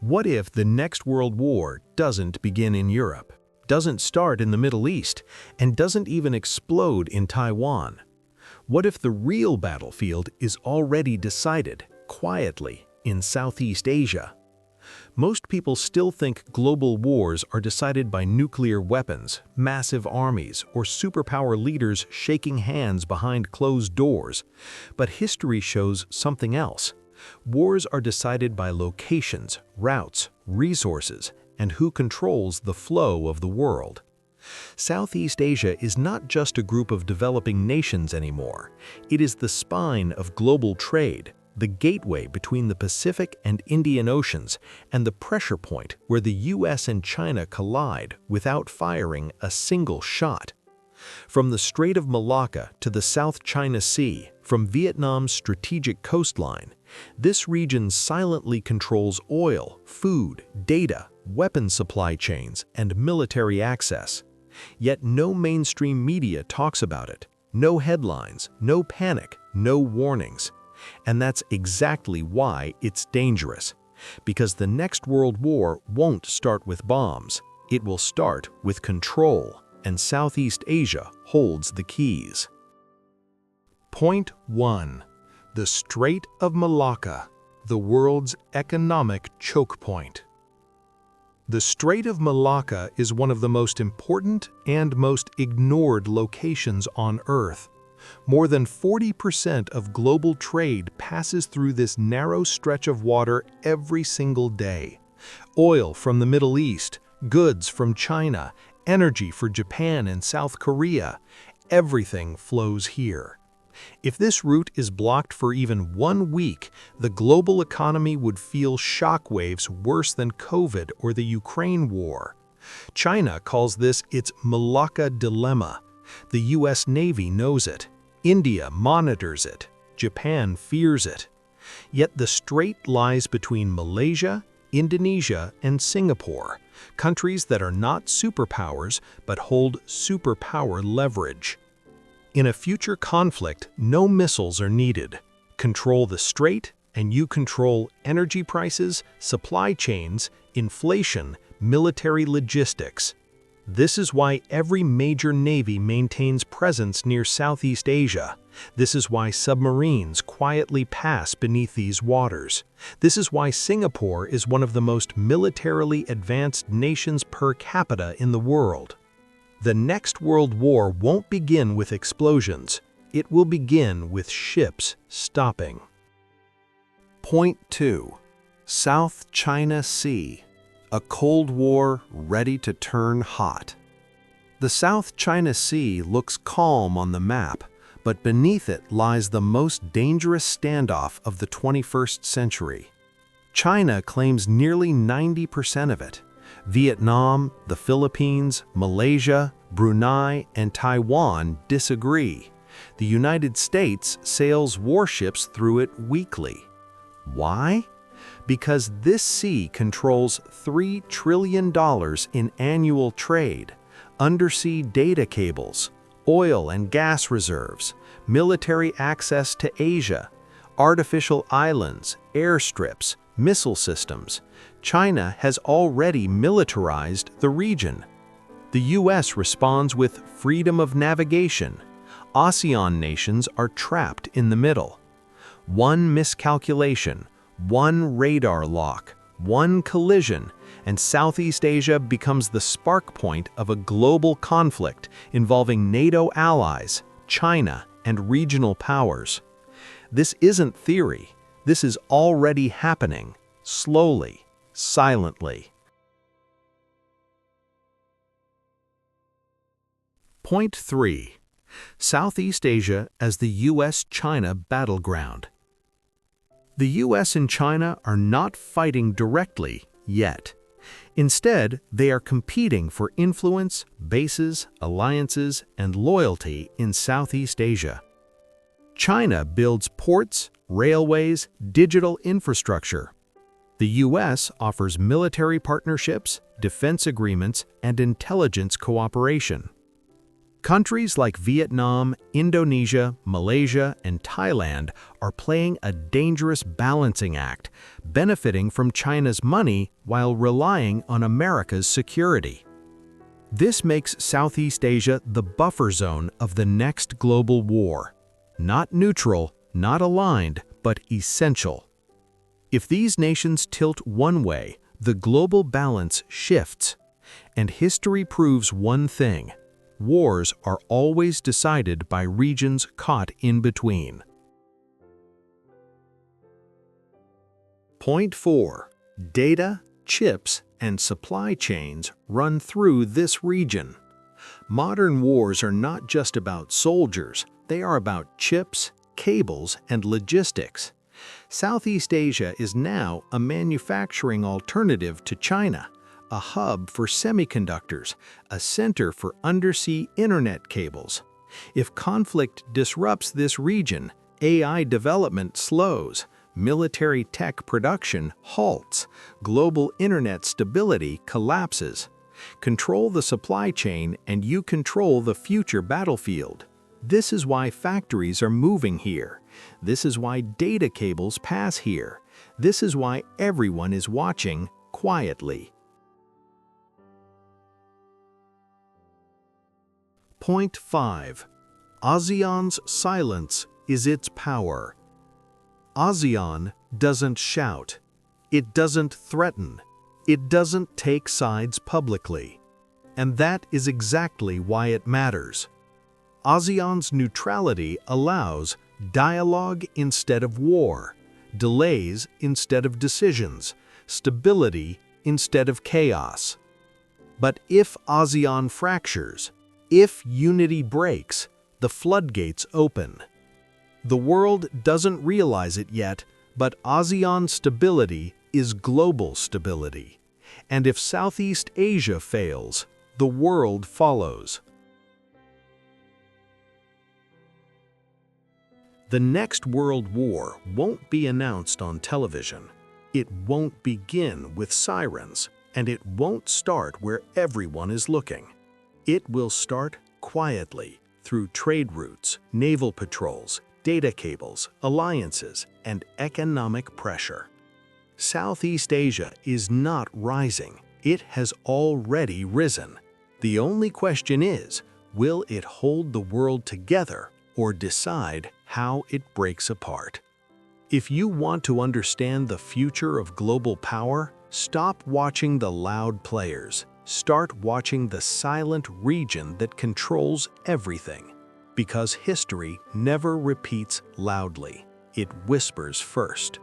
What if the next World War doesn't begin in Europe, doesn't start in the Middle East, and doesn't even explode in Taiwan? What if the real battlefield is already decided, quietly, in Southeast Asia? Most people still think global wars are decided by nuclear weapons, massive armies, or superpower leaders shaking hands behind closed doors. But history shows something else. Wars are decided by locations, routes, resources, and who controls the flow of the world. Southeast Asia is not just a group of developing nations anymore. It is the spine of global trade, the gateway between the Pacific and Indian Oceans, and the pressure point where the US and China collide without firing a single shot. From the Strait of Malacca to the South China Sea, from Vietnam's strategic coastline, this region silently controls oil, food, data, weapon supply chains, and military access. Yet no mainstream media talks about it. No headlines, no panic, no warnings. And that's exactly why it's dangerous. Because the next World War won't start with bombs. It will start with control, and Southeast Asia holds the keys. Point 1. The Strait of Malacca, the world's economic choke point. The Strait of Malacca is one of the most important and most ignored locations on Earth. More than 40% of global trade passes through this narrow stretch of water every single day. Oil from the Middle East, goods from China, energy for Japan and South Korea, everything flows here. If this route is blocked for even 1 week, the global economy would feel shockwaves worse than COVID or the Ukraine war. China calls this its Malacca dilemma. The US Navy knows it. India monitors it. Japan fears it. Yet the strait lies between Malaysia, Indonesia, and Singapore, countries that are not superpowers but hold superpower leverage. In a future conflict, no missiles are needed. Control the strait, and you control energy prices, supply chains, inflation, military logistics. This is why every major navy maintains presence near Southeast Asia. This is why submarines quietly pass beneath these waters. This is why Singapore is one of the most militarily advanced nations per capita in the world. The next World War won't begin with explosions. It will begin with ships stopping. Point 2. South China Sea, a Cold War ready to turn hot. The South China Sea looks calm on the map, but beneath it lies the most dangerous standoff of the 21st century. China claims nearly 90% of it. Vietnam, the Philippines, Malaysia, Brunei, and Taiwan disagree. The United States sails warships through it weekly. Why? Because this sea controls $3 trillion in annual trade, undersea data cables, oil and gas reserves, military access to Asia, artificial islands, airstrips, missile systems. China has already militarized the region. The US responds with freedom of navigation. ASEAN nations are trapped in the middle. One miscalculation, one radar lock, one collision, and Southeast Asia becomes the spark point of a global conflict involving NATO allies, China, and regional powers. This isn't theory. This is already happening, slowly, silently. Point 3. Southeast Asia as the US-China battleground. The US and China are not fighting directly yet. Instead, they are competing for influence, bases, alliances, and loyalty in Southeast Asia. China builds ports, railways, digital infrastructure. The US offers military partnerships, defense agreements, and intelligence cooperation. Countries like Vietnam, Indonesia, Malaysia, and Thailand are playing a dangerous balancing act, benefiting from China's money while relying on America's security. This makes Southeast Asia the buffer zone of the next global war. Not neutral, not aligned, but essential. If these nations tilt one way, the global balance shifts. And history proves one thing: wars are always decided by regions caught in between. Point 4. Data, chips, and supply chains run through this region. Modern wars are not just about soldiers, they are about chips, cables, and logistics. Southeast Asia is now a manufacturing alternative to China, a hub for semiconductors, a center for undersea internet cables. If conflict disrupts this region, AI development slows, military tech production halts, global internet stability collapses. Control the supply chain and you control the future battlefield. This is why factories are moving here. This is why data cables pass here. This is why everyone is watching quietly. Point 5. ASEAN's silence is its power. ASEAN doesn't shout. It doesn't threaten. It doesn't take sides publicly. And that is exactly why it matters. ASEAN's neutrality allows dialogue instead of war, delays instead of decisions, stability instead of chaos. But if ASEAN fractures, if unity breaks, the floodgates open. The world doesn't realize it yet, but ASEAN stability is global stability. And if Southeast Asia fails, the world follows. The next world war won't be announced on television. It won't begin with sirens, and it won't start where everyone is looking. It will start quietly through trade routes, naval patrols, data cables, alliances, and economic pressure. Southeast Asia is not rising. It has already risen. The only question is, will it hold the world together or decide how it breaks apart? If you want to understand the future of global power, stop watching the loud players. Start watching the silent region that controls everything. Because history never repeats loudly. It whispers first.